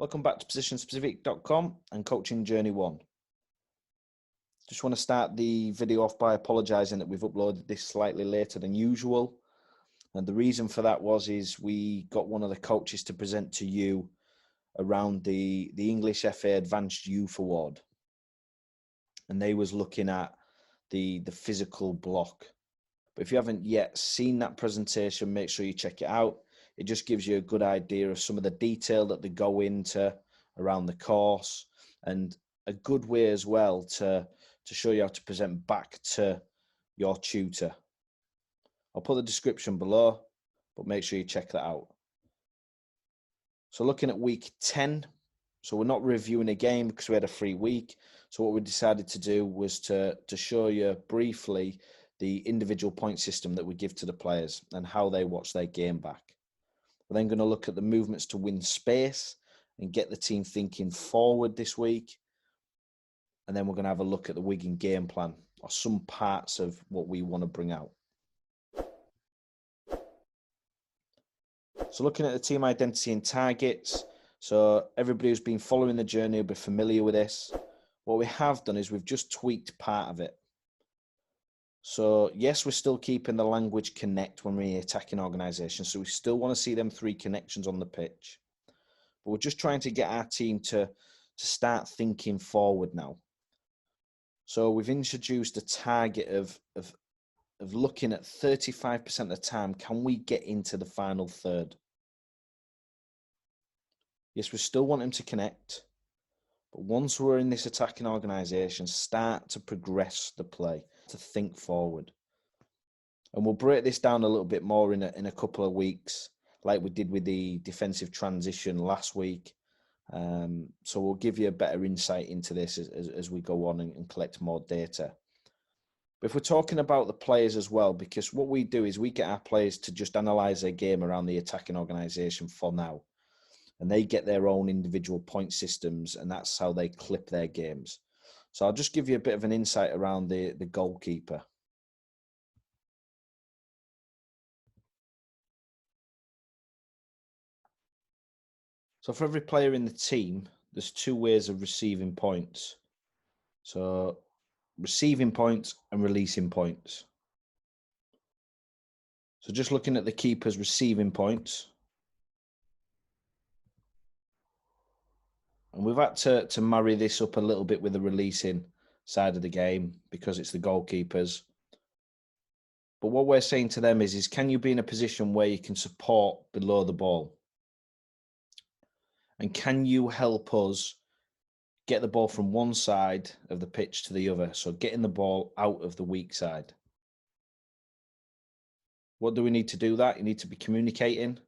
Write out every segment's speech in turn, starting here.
Welcome back to positionspecific.com and Coaching Journey 1. Just want to start the video off by apologising that we've uploaded this slightly later than usual. And the reason for that is we got one of the coaches to present to you around the English FA Advanced Youth Award. And they was looking at the physical block. But if you haven't yet seen that presentation, make sure you check it out. It just gives you a good idea of some of the detail that they go into around the course, and a good way as well to show you how to present back to your tutor. I'll put the description below, but make sure you check that out. So looking at week 10, so we're not reviewing a game because we had a free week. So what we decided to do was to show you briefly the individual point system that we give to the players and how they watch their game back. We're then going to look at the movements to win space and get the team thinking forward this week. And then we're going to have a look at the Wigan game plan, or some parts of what we want to bring out. So looking at the team identity and targets. So everybody who's been following the journey will be familiar with this. What we have done is we've just tweaked part of it. So yes, we're still keeping the language connect when we're attacking organisations. So we still want to see them three connections on the pitch. But we're just trying to get our team to start thinking forward now. So we've introduced a target of looking at 35% of the time, can we get into the final third? Yes, we still want them to connect. But once we're in this attacking organisation, start to progress the play, to think forward. And we'll break this down a little bit more in a couple of weeks, like we did with the defensive transition last week. So we'll give you a better insight into this as we go on and collect more data. But if we're talking about the players as well, because what we do is we get our players to just analyse their game around the attacking organisation for now. And they get their own individual point systems, and that's how they clip their games. So I'll just give you a bit of an insight around the goalkeeper. So for every player in the team, there's two ways of receiving points. So receiving points and releasing points. So just looking at the keeper's receiving points. And we've had to marry this up a little bit with the releasing side of the game because it's the goalkeepers. But what we're saying to them is can you be in a position where you can support below the ball? And can you help us get the ball from one side of the pitch to the other? So getting the ball out of the weak side. What do we need to do that? You need to be communicating.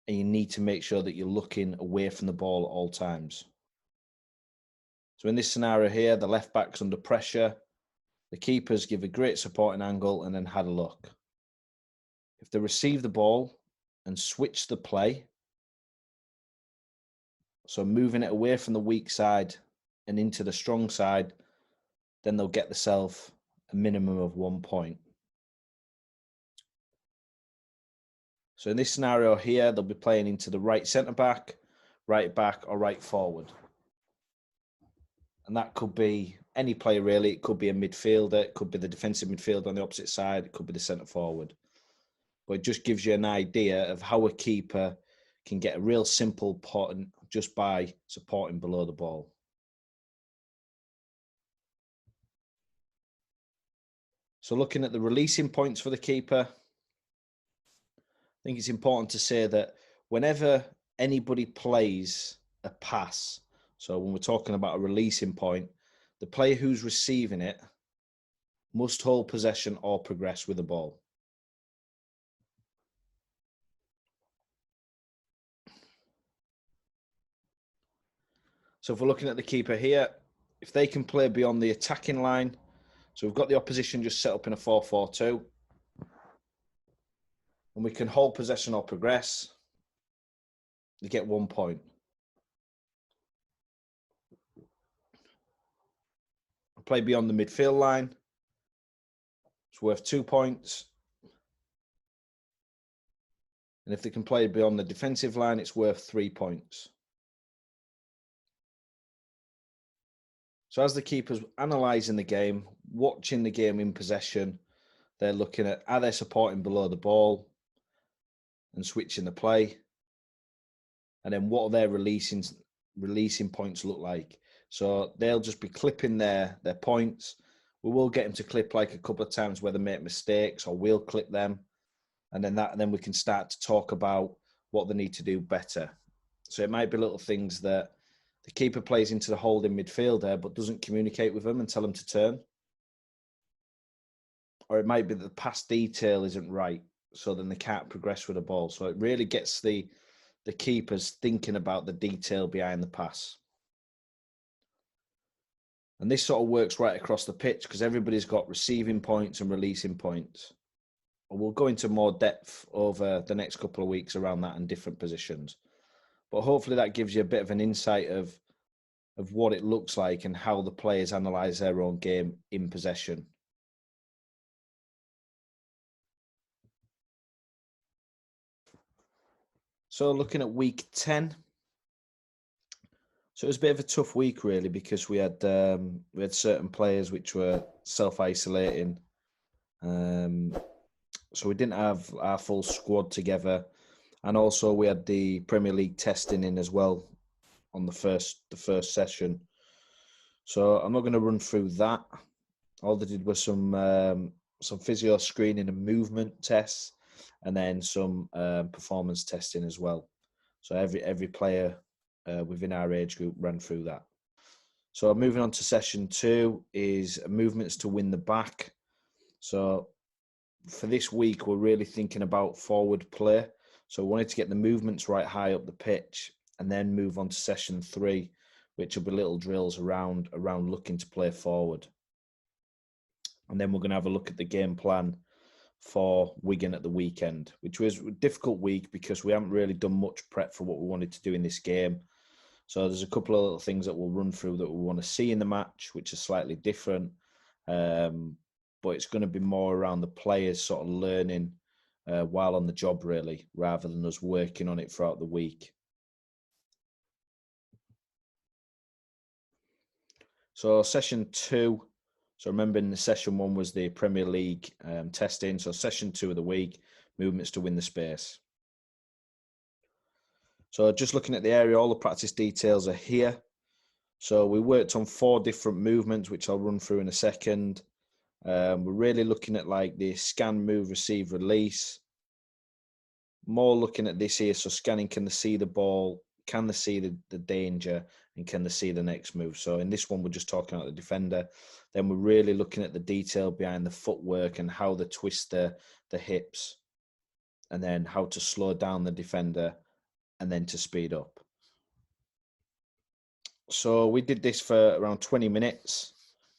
And you need to make sure that you're looking away from the ball at all times. So in this scenario here, the left back's under pressure. The keepers give a great supporting angle and then had a look. If they receive the ball and switch the play, so moving it away from the weak side and into the strong side, then they'll get themselves a minimum of 1 point. So in this scenario here, they'll be playing into the right centre-back, right back, or right forward. And that could be any player really. It could be a midfielder. It could be the defensive midfielder on the opposite side. It could be the centre-forward. But it just gives you an idea of how a keeper can get a real simple point just by supporting below the ball. So looking at the releasing points for the keeper, I think it's important to say that whenever anybody plays a pass, so when we're talking about a releasing point, the player who's receiving it must hold possession or progress with the ball. So if we're looking at the keeper here, if they can play beyond the attacking line, so we've got the opposition just set up in a 4-4-2, and we can hold possession or progress, they get 1 point. Play beyond the midfield line, it's worth 2 points. And if they can play beyond the defensive line, it's worth 3 points. So as the keeper's analysing the game, watching the game in possession, they're looking at, are they supporting below the ball and switching the play? And then what are their releasing points look like? So they'll just be clipping their points. We will get them to clip like a couple of times where they make mistakes, or we'll clip them. And then we can start to talk about what they need to do better. So it might be little things that the keeper plays into the holding midfielder but doesn't communicate with them and tell them to turn. Or it might be that the pass detail isn't right, so then they can't progress with the ball. So it really gets the keepers thinking about the detail behind the pass. And this sort of works right across the pitch because everybody's got receiving points and releasing points. And we'll go into more depth over the next couple of weeks around that in different positions. But hopefully that gives you a bit of an insight of what it looks like and how the players analyse their own game in possession. So looking at week 10, so it was a bit of a tough week really because we had certain players which were self-isolating. So we didn't have our full squad together, and also we had the Premier League testing in as well on the first session. So I'm not going to run through that. All they did was some physio screening and movement tests, and then some performance testing as well. So every player within our age group ran through that. So moving on to session 2 is movements to win the back. So for this week, we're really thinking about forward play. So we wanted to get the movements right high up the pitch and then move on to session 3, which will be little drills around looking to play forward. And then we're going to have a look at the game plan for Wigan at the weekend, which was a difficult week because we haven't really done much prep for what we wanted to do in this game. So there's a couple of little things that we'll run through that we want to see in the match, which are slightly different. But it's going to be more around the players sort of learning while on the job, really, rather than us working on it throughout the week. So session 2. So remember, in the session 1 was the Premier League testing. So session 2 of the week, movements to win the space. So just looking at the area, all the practice details are here. So we worked on 4 different movements, which I'll run through in a second. We're really looking at like the scan, move, receive, release. More looking at this here. So scanning, can they see the ball? Can they see the danger? And can they see the next move? So in this one, we're just talking about the defender. Then we're really looking at the detail behind the footwork and how they twist the hips. And then how to slow down the defender and then to speed up. So we did this for around 20 minutes.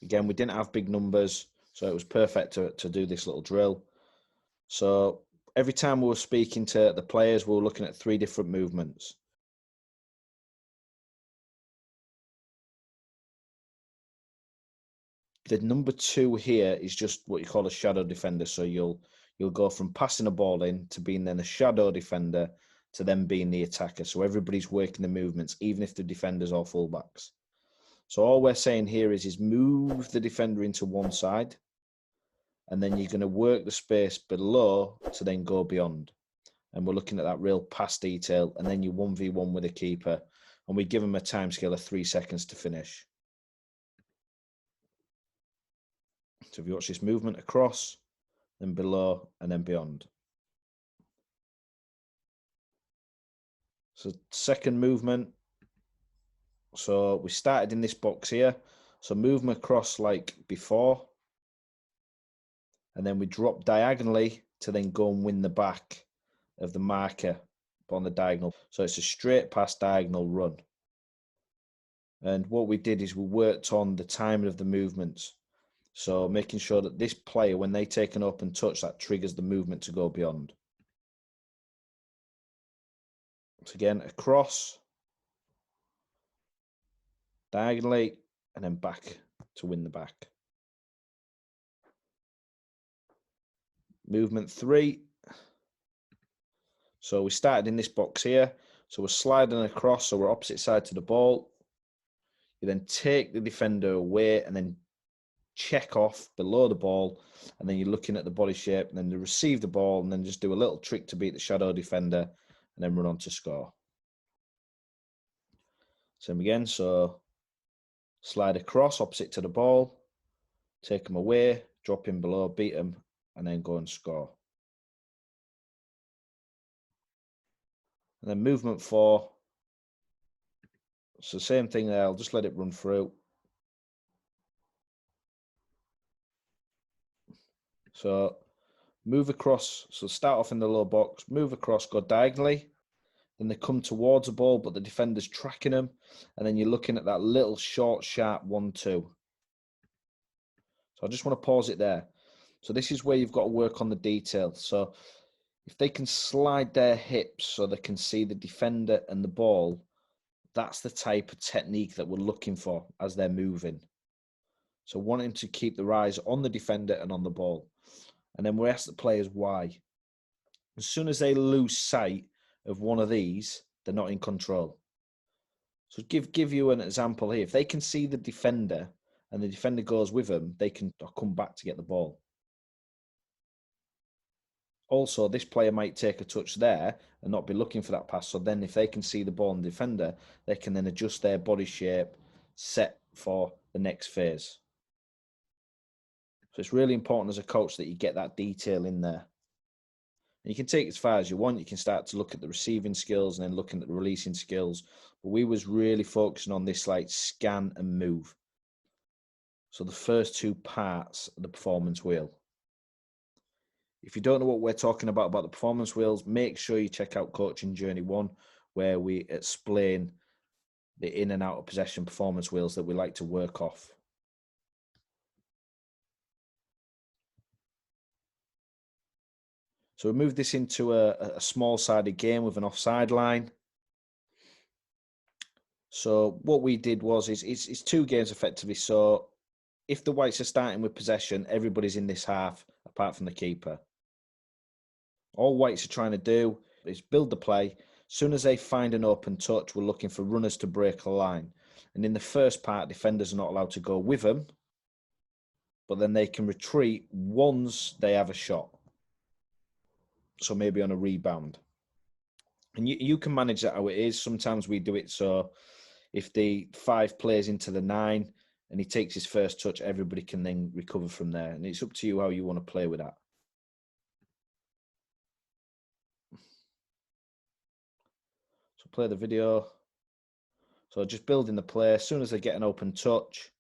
Again, we didn't have big numbers, so it was perfect to do this little drill. So every time we were speaking to the players, we were looking at 3 different movements. The number 2 here is just what you call a shadow defender. So you'll go from passing a ball in to being then a shadow defender to then being the attacker. So everybody's working the movements, even if the defenders are fullbacks. So all we're saying here is move the defender into one side, and then you're going to work the space below to then go beyond. And we're looking at that real pass detail, and then you 1v1 with a keeper, and we give them a time scale of 3 seconds to finish. So if you watch this movement across, then below, and then beyond. So second movement. So we started in this box here. So move them across like before. And then we drop diagonally to then go and win the back of the marker on the diagonal. So it's a straight pass diagonal run. And what we did is we worked on the timing of the movements. So making sure that this player, when they take an open touch, that triggers the movement to go beyond. So again, across, diagonally, and then back to win the back. Movement 3. So we started in this box here. So we're sliding across, so we're opposite side to the ball. You then take the defender away and then check off below the ball, and then you're looking at the body shape, and then you receive the ball, and then just do a little trick to beat the shadow defender, and then run on to score. Same again, so slide across opposite to the ball, take them away, drop in below, beat them, and then go and score. And then movement 4. So same thing there, I'll just let it run through. So move across, so start off in the low box, move across, go diagonally, then they come towards the ball, but the defender's tracking them, and then you're looking at that little short, sharp 1-2. So I just want to pause it there. So this is where you've got to work on the detail. So if they can slide their hips so they can see the defender and the ball, that's the type of technique that we're looking for as they're moving. So wanting to keep their eyes on the defender and on the ball. And then we ask the players why. As soon as they lose sight of one of these, they're not in control. So give you an example here. If they can see the defender and the defender goes with them, they can come back to get the ball. Also, this player might take a touch there and not be looking for that pass. So then if they can see the ball and the defender, they can then adjust their body shape, set for the next phase. So it's really important as a coach that you get that detail in there. And you can take it as far as you want. You can start to look at the receiving skills and then looking at the releasing skills. But we was really focusing on this like scan and move. So the first 2 parts of the performance wheel. If you don't know what we're talking about the performance wheels, make sure you check out Coaching Journey 1, where we explain the in and out of possession performance wheels that we like to work off. So we moved this into a small-sided game with an offside line. So what we did was, it's 2 games effectively. So if the whites are starting with possession, everybody's in this half, apart from the keeper. All whites are trying to do is build the play. As soon as they find an open touch, we're looking for runners to break a line. And in the first part, defenders are not allowed to go with them, but then they can retreat once they have a shot. So maybe on a rebound. And you can manage that how it is. Sometimes we do it so if the 5 plays into the 9 and he takes his first touch, everybody can then recover from there. And it's up to you how you want to play with that. So play the video. So just building the play. As soon as they get an open touch.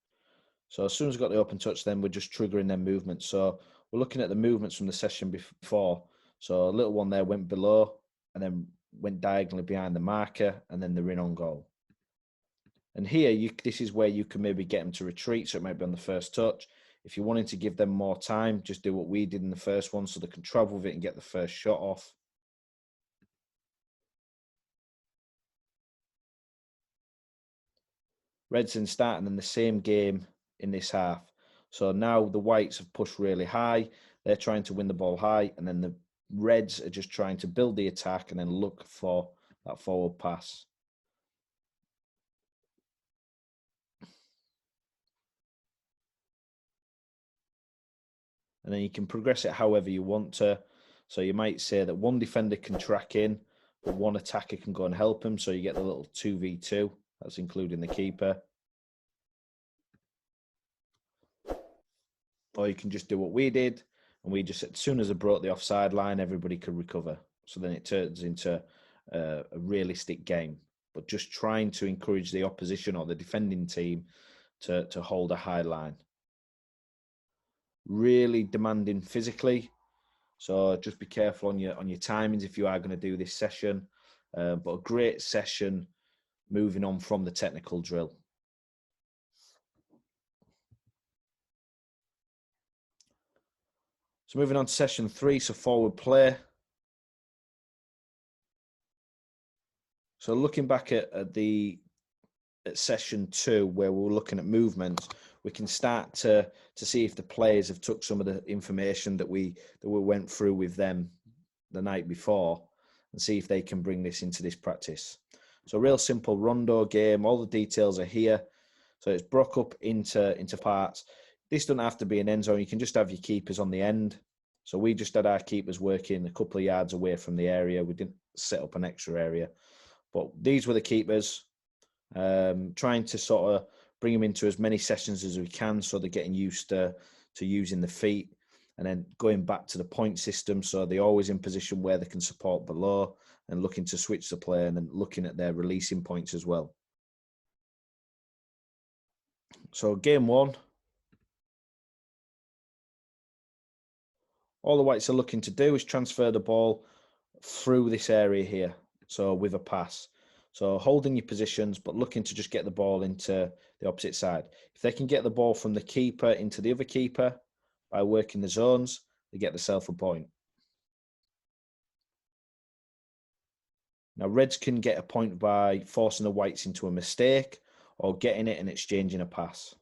So as soon as we've got the open touch, then we're just triggering their movements. So we're looking at the movements from the session before. So a little one there went below and then went diagonally behind the marker, and then they're in on goal. And here, this is where you can maybe get them to retreat. So it might be on the first touch. If you're wanting to give them more time, just do what we did in the first one so they can travel with it and get the first shot off. Reds then starting in the same game in this half. So now the whites have pushed really high. They're trying to win the ball high. And then the Reds are just trying to build the attack and then look for that forward pass. And then you can progress it however you want to. So you might say that one defender can track in, but one attacker can go and help him. So you get the little 2v2. That's including the keeper. Or you can just do what we did. And we just, as soon as I brought the offside line, everybody could recover. So then it turns into a realistic game. But just trying to encourage the opposition or the defending team to hold a high line. Really demanding physically. So just be careful on your timings if you are going to do this session. But a great session moving on from the technical drill. So moving on to session 3, so forward play. So looking back at session 2, where we were looking at movements, we can start to see if the players have took some of the information that we went through with them the night before and see if they can bring this into this practice. So real simple rondo game, all the details are here. So it's broke up into parts. This doesn't have to be an end zone. You can just have your keepers on the end. So we just had our keepers working a couple of yards away from the area. We didn't set up an extra area. But these were the keepers, trying to sort of bring them into as many sessions as we can so they're getting used to using the feet, and then going back to the point system so they're always in position where they can support below and looking to switch the play and then looking at their releasing points as well. So game one, all the whites are looking to do is transfer the ball through this area here. So with a pass. So holding your positions, but looking to just get the ball into the opposite side. If they can get the ball from the keeper into the other keeper by working the zones, they get themselves a point. Now, reds can get a point by forcing the whites into a mistake or getting it and exchanging a pass.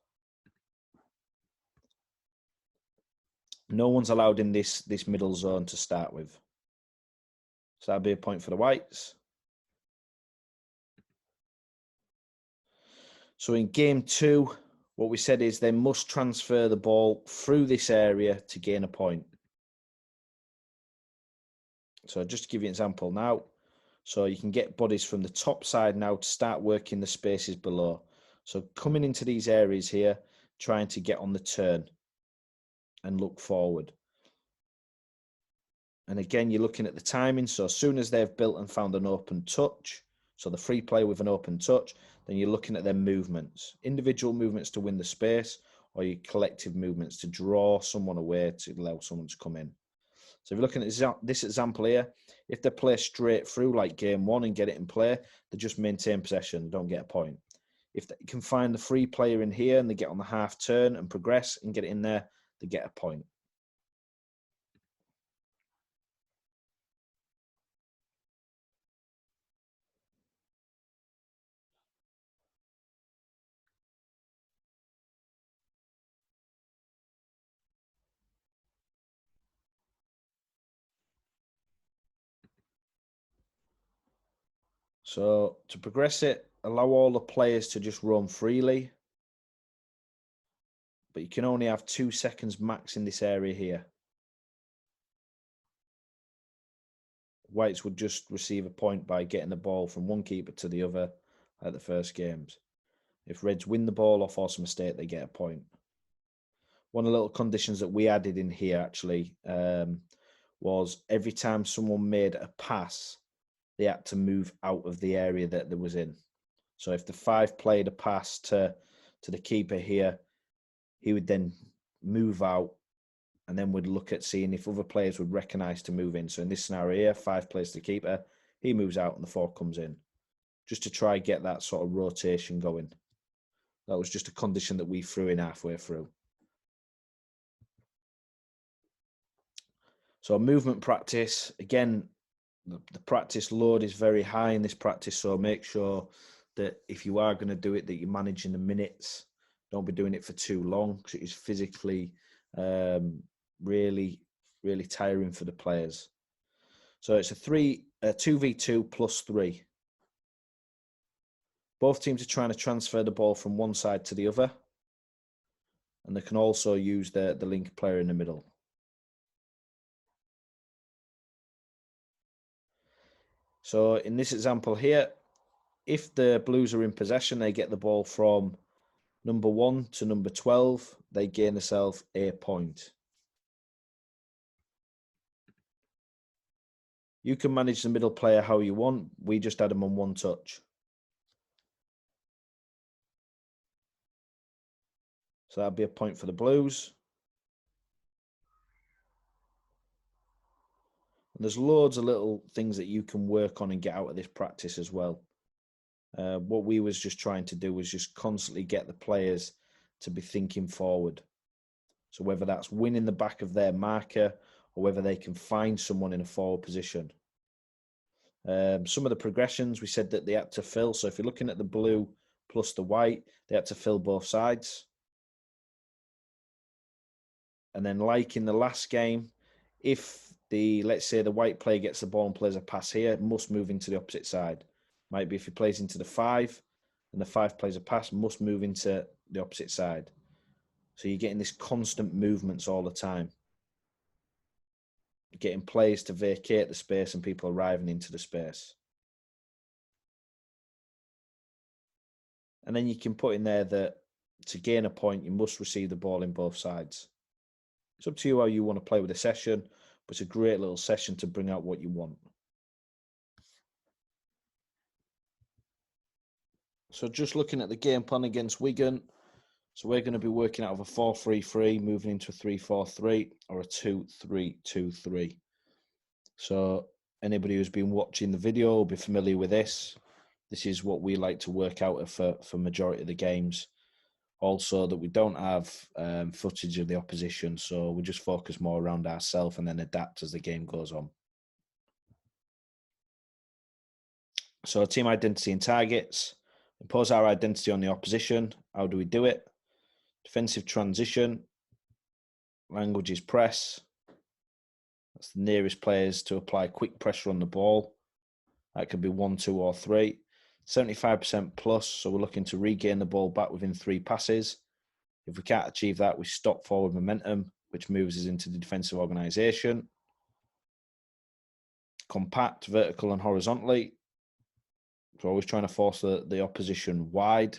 No one's allowed in this middle zone to start with. So that'd be a point for the whites. So in game two, what we said is they must transfer the ball through this area to gain a point. So just to give you an example now, so you can get bodies from the top side now to start working the spaces below. So coming into these areas here, trying to get on the turn and look forward. And again, you're looking at the timing. So as soon as they've built and found an open touch, so the free play with an open touch, then you're looking at their movements, individual movements to win the space, or your collective movements to draw someone away to allow someone to come in. So if you're looking at this example here, if they play straight through like game one and get it in play, they just maintain possession, don't get a point. If they can find the free player in here and they get on the half turn and progress and get it in there, they get a point. So to progress it, allow all the players to just roam freely. But you can only have 2 seconds max in this area here. Whites would just receive a point by getting the ball from one keeper to the other at the first games. If reds win the ball or force a mistake, they get a point. One of the little conditions that we added in here actually was every time someone made a pass, they had to move out of the area that they was in. So if the 5 played a pass to the keeper here, he would then move out and then would look at seeing if other players would recognise to move in. So in this scenario here, 5 plays to the keeper, he moves out and the 4 comes in, just to try and get that sort of rotation going. That was just a condition that we threw in halfway through. So movement practice, again, the practice load is very high in this practice. So make sure that if you are going to do it, that you're managing the minutes. Don't be doing it for too long because it is physically really, really tiring for the players. So it's a 2v2 plus 3. Both teams are trying to transfer the ball from one side to the other. And they can also use the link player in the middle. So in this example here, if the Blues are in possession, they get the ball from number 1 to number 12. They gain themselves a point. You can manage the middle player how you want. We just had them on one touch. So that'd be a point for the Blues. And there's loads of little things that you can work on and get out of this practice as well. What we was just trying to do was just constantly get the players to be thinking forward. So whether that's winning the back of their marker or whether they can find someone in a forward position. Some of the progressions, we said that they had to fill. So if you're looking at the blue plus the white, they had to fill both sides. And then like in the last game, if let's say the white player gets the ball and plays a pass here, it must move into the opposite side. Might be if he plays into the 5, and the 5 players a pass must move into the opposite side. So you're getting this constant movements all the time. You're getting players to vacate the space and people arriving into the space. And then you can put in there that to gain a point, you must receive the ball in both sides. It's up to you how you want to play with the session, but it's a great little session to bring out what you want. So just looking at the game plan against Wigan, so we're going to be working out of a 4-3-3, moving into a 3-4-3 or a 2-3-2-3. So anybody who's been watching the video will be familiar with this. This is what we like to work out for majority of the games. Also that we don't have footage of the opposition, so we just focus more around ourselves and then adapt as the game goes on. So team identity and targets. Impose our identity on the opposition. How do we do it? Defensive transition. Language is press. That's the nearest players to apply quick pressure on the ball. That could be 1, 2, or 3. 75% plus, so we're looking to regain the ball back within 3 passes. If we can't achieve that, we stop forward momentum, which moves us into the defensive organisation. Compact, vertical and horizontally. So always trying to force the opposition wide.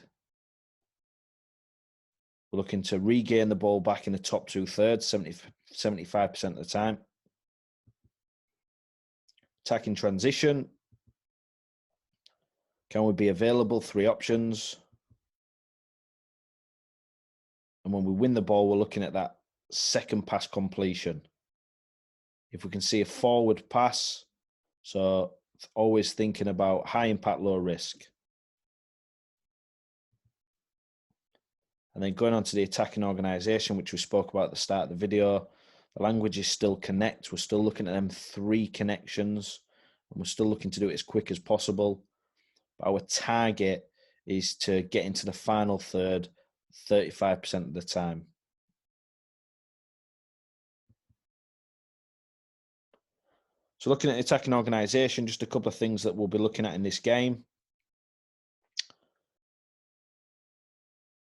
We're looking to regain the ball back in the top 2/3, 75% of the time. Attacking transition. Can we be available? 3 options. And when we win the ball, we're looking at that second pass completion. If we can see a forward pass, so always thinking about high impact, low risk. And then going on to the attacking organisation, which we spoke about at the start of the video, the language is still connect. We're still looking at them 3 connections, and we're still looking to do it as quick as possible. But our target is to get into the final third 35% of the time. So looking at the attacking organisation, just a couple of things that we'll be looking at in this game.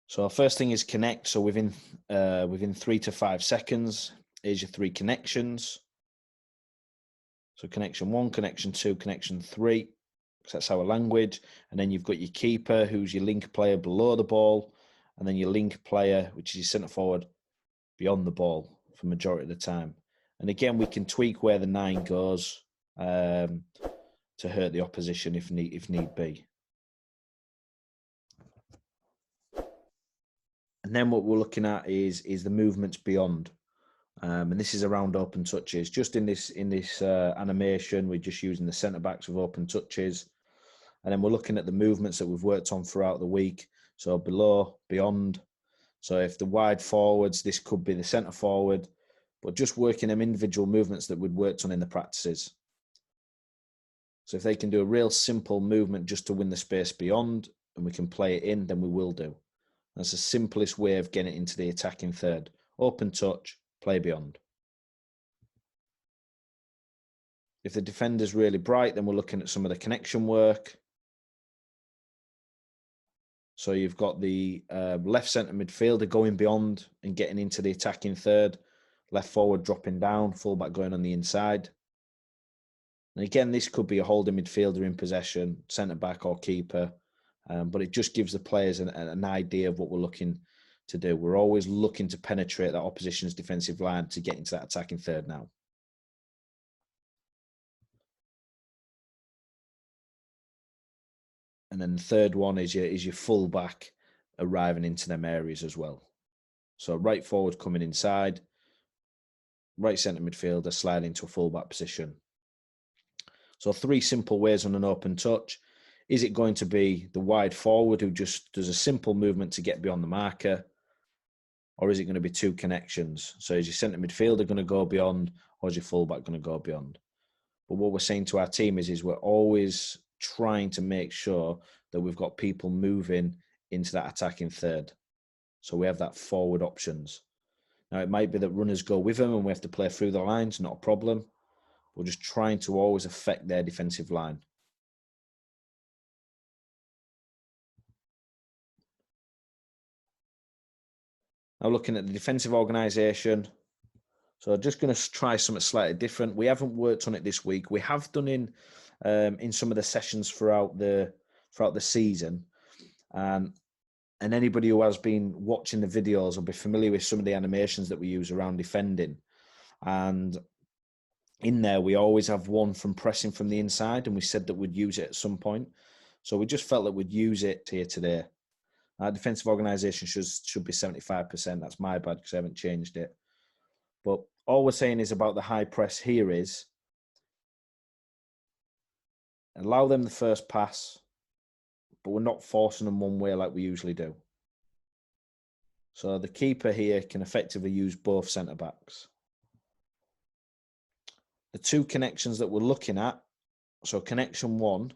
So our first thing is connect. So within 3 to 5 seconds, here's your 3 connections. So connection 1, connection 2, connection 3, because that's our language. And then you've got your keeper, who's your link player below the ball, and then your link player, which is your centre forward, beyond the ball for majority of the time. And again, we can tweak where the 9 goes to hurt the opposition if need be. And then what we're looking at is the movements beyond. And this is around open touches. Just in this animation, we're just using the centre backs with open touches. And then we're looking at the movements that we've worked on throughout the week. So below, beyond. So if the wide forwards, this could be the centre forward, but just working them individual movements that we'd worked on in the practices. So if they can do a real simple movement just to win the space beyond, and we can play it in, then we will do. That's the simplest way of getting it into the attacking third. Open touch, play beyond. If the defender's really bright, then we're looking at some of the connection work. So you've got the left centre midfielder going beyond and getting into the attacking third. Left forward dropping down, fullback going on the inside. And again, this could be a holding midfielder in possession, centre back or keeper. But it just gives the players an idea of what we're looking to do. We're always looking to penetrate that opposition's defensive line to get into that attacking third now. And then the third one is your full back arriving into them areas as well. So right forward coming inside, right centre midfielder sliding into a full back position. So 3 simple ways on an open touch. Is it going to be the wide forward who just does a simple movement to get beyond the marker? Or is it going to be 2 connections? So is your centre midfielder going to go beyond, or is your fullback going to go beyond? But what we're saying to our team is we're always trying to make sure that we've got people moving into that attacking third. So we have that forward options. Now, it might be that runners go with them and we have to play through the lines, not a problem. We're just trying to always affect their defensive line. Now looking at the defensive organisation. So I'm just going to try something slightly different. We haven't worked on it this week. We have done in some of the sessions throughout the season, and anybody who has been watching the videos will be familiar with some of the animations that we use around defending. And in there, we always have one from pressing from the inside, and we said that we'd use it at some point. So we just felt that we'd use it here today. Our defensive organisation should be 75%. That's my bad because I haven't changed it. But all we're saying is about the high press here is allow them the first pass, but we're not forcing them one way like we usually do. So the keeper here can effectively use both centre-backs. The two connections that we're looking at, so connection one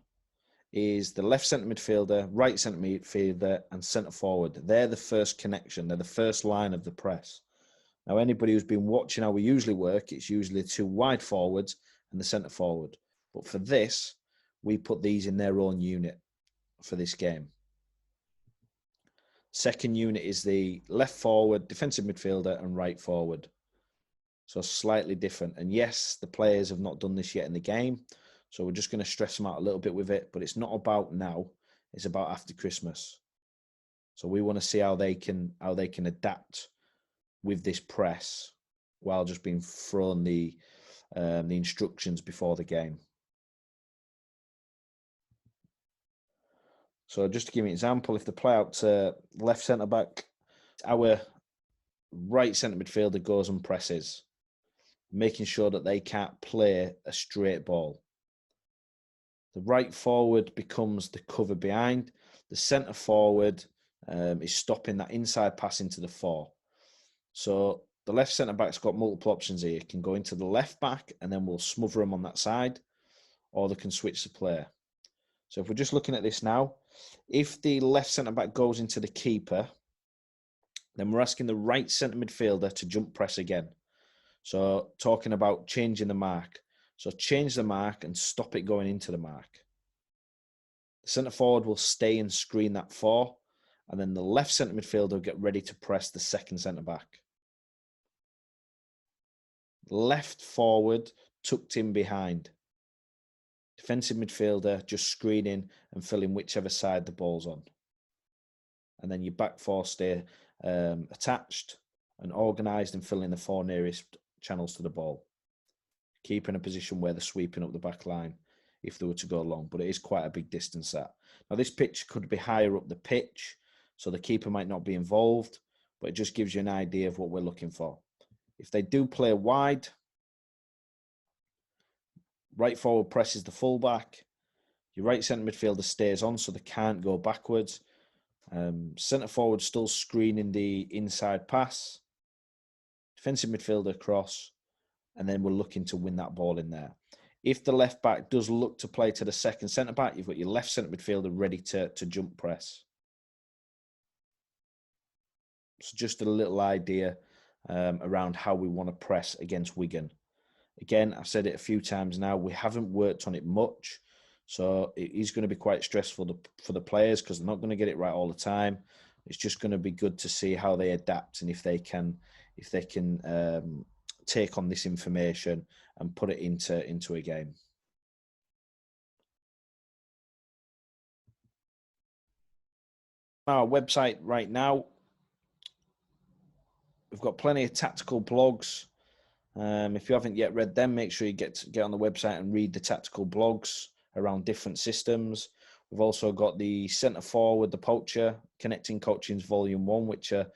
is the left centre midfielder, right centre midfielder, and centre forward. They're the first connection. They're the first line of the press. Now, anybody who's been watching how we usually work, it's usually two wide forwards and the centre forward. But for this, we put these in their own unit for this game. Second unit is the left forward, defensive midfielder, and right forward. So slightly different. And yes, the players have not done this yet in the game. So we're just going to stress them out a little bit with it. But it's not about now. It's about after Christmas. So we want to see how they can adapt with this press while just being thrown the instructions before the game. So just to give you an example, if they play out to left centre-back, our right centre midfielder goes and presses, making sure that they can't play a straight ball. The right forward becomes the cover behind. The centre forward is stopping that inside pass into the four. So the left centre-back's got multiple options here. It can go into the left back and then we'll smother them on that side, or they can switch the player. So if we're just looking at this now, if the left centre-back goes into the keeper, then we're asking the right centre midfielder to jump press again. So talking about changing the mark. So change the mark and stop it going into the mark. The centre forward will stay and screen that four, and then the left centre midfielder will get ready to press the second centre back. Left forward tucked in behind. Defensive midfielder just screening and filling whichever side the ball's on. And then your back four stay attached and organised and filling the four nearest channels to the ball. Keep in a position where they're sweeping up the back line if they were to go long, but it is quite a big distance that. Now this pitch could be higher up the pitch, so the keeper might not be involved, but it just gives you an idea of what we're looking for. If they do play wide, right forward presses the fullback. Your right centre midfielder stays on, so they can't go backwards. Centre forward still screening the inside pass. Defensive midfielder cross, and then we're looking to win that ball in there. If the left back does look to play to the second centre back, you've got your left centre midfielder ready to jump press. So just a little idea around how we want to press against Wigan. Again, I've said it a few times now, we haven't worked on it much. So it is going to be quite stressful for the players because they're not going to get it right all the time. It's just going to be good to see how they adapt and if they can take on this information and put it into a game. Our website right now, we've got plenty of tactical blogs. If you haven't yet read them, make sure you get on the website and read the tactical blogs around different systems. We've also got the Centre Forward, the Poacher, Connecting Coachings Volume 1, which are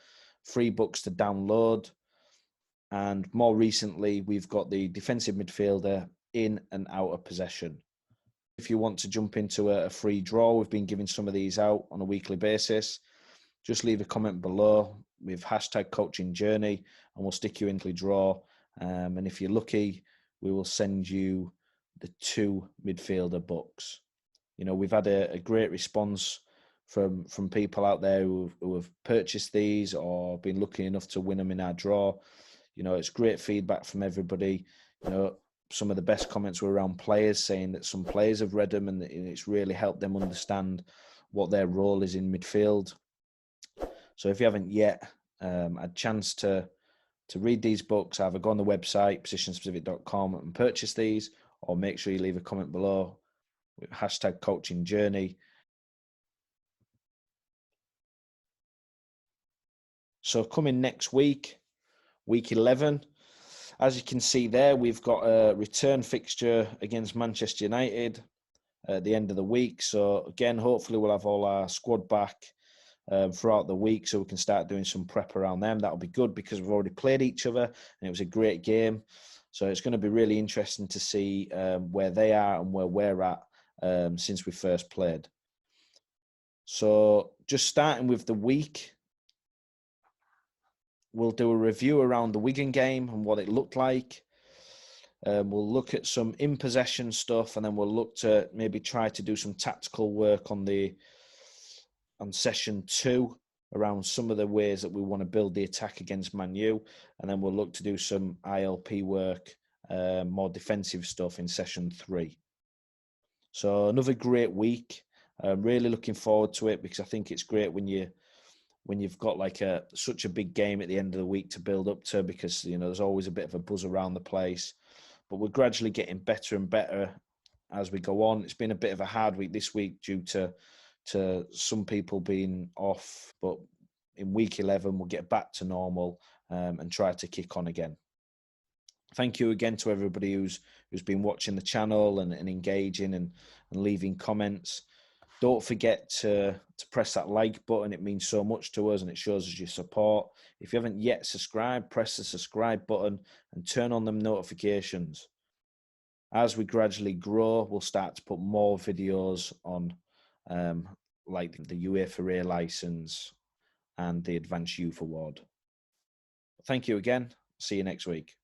free books to download. And more recently, we've got the Defensive Midfielder, In and Out of Possession. If you want to jump into a free draw, we've been giving some of these out on a weekly basis. Just leave a comment below with hashtag Coaching Journey and we'll stick you into a draw. And if you're lucky, we will send you the 2 midfielder books. You know, we've had a great response from people out there who have purchased these or been lucky enough to win them in our draw. You know, it's great feedback from everybody. You know, some of the best comments were around players saying that some players have read them and it's really helped them understand what their role is in midfield. So if you haven't yet a chance to read these books, either go on the website, positionspecific.com, and purchase these, or make sure you leave a comment below with hashtag coaching journey. So coming next week, week 11, as you can see there, we've got a return fixture against Manchester United at the end of the week. So again, hopefully we'll have all our squad back throughout the week, so we can start doing some prep around them. That'll be good because we've already played each other and it was a great game. So it's going to be really interesting to see where they are and where we're at since we first played. So just starting with the week, we'll do a review around the Wigan game and what it looked like. We'll look at some in possession stuff, and then we'll look to maybe try to do some tactical work on session 2 around some of the ways that we want to build the attack against Man U, and then we'll look to do some ILP work, more defensive stuff in session 3. So another great week. I'm really looking forward to it because I think it's great when you've got like such a big game at the end of the week to build up to, because there's always a bit of a buzz around the place. But we're gradually getting better and better as we go on. It's been a bit of a hard week this week due to some people being off, but in week 11 we'll get back to normal and try to kick on again. Thank you again to everybody who's been watching the channel and engaging and leaving comments. Don't forget to press that like button. It means so much to us and it shows us your support. If you haven't yet subscribed, press the subscribe button and turn on them notifications. As we gradually grow, we'll start to put more videos on like the UEFA A license and the Advanced Youth Award. Thank you again. See you next week.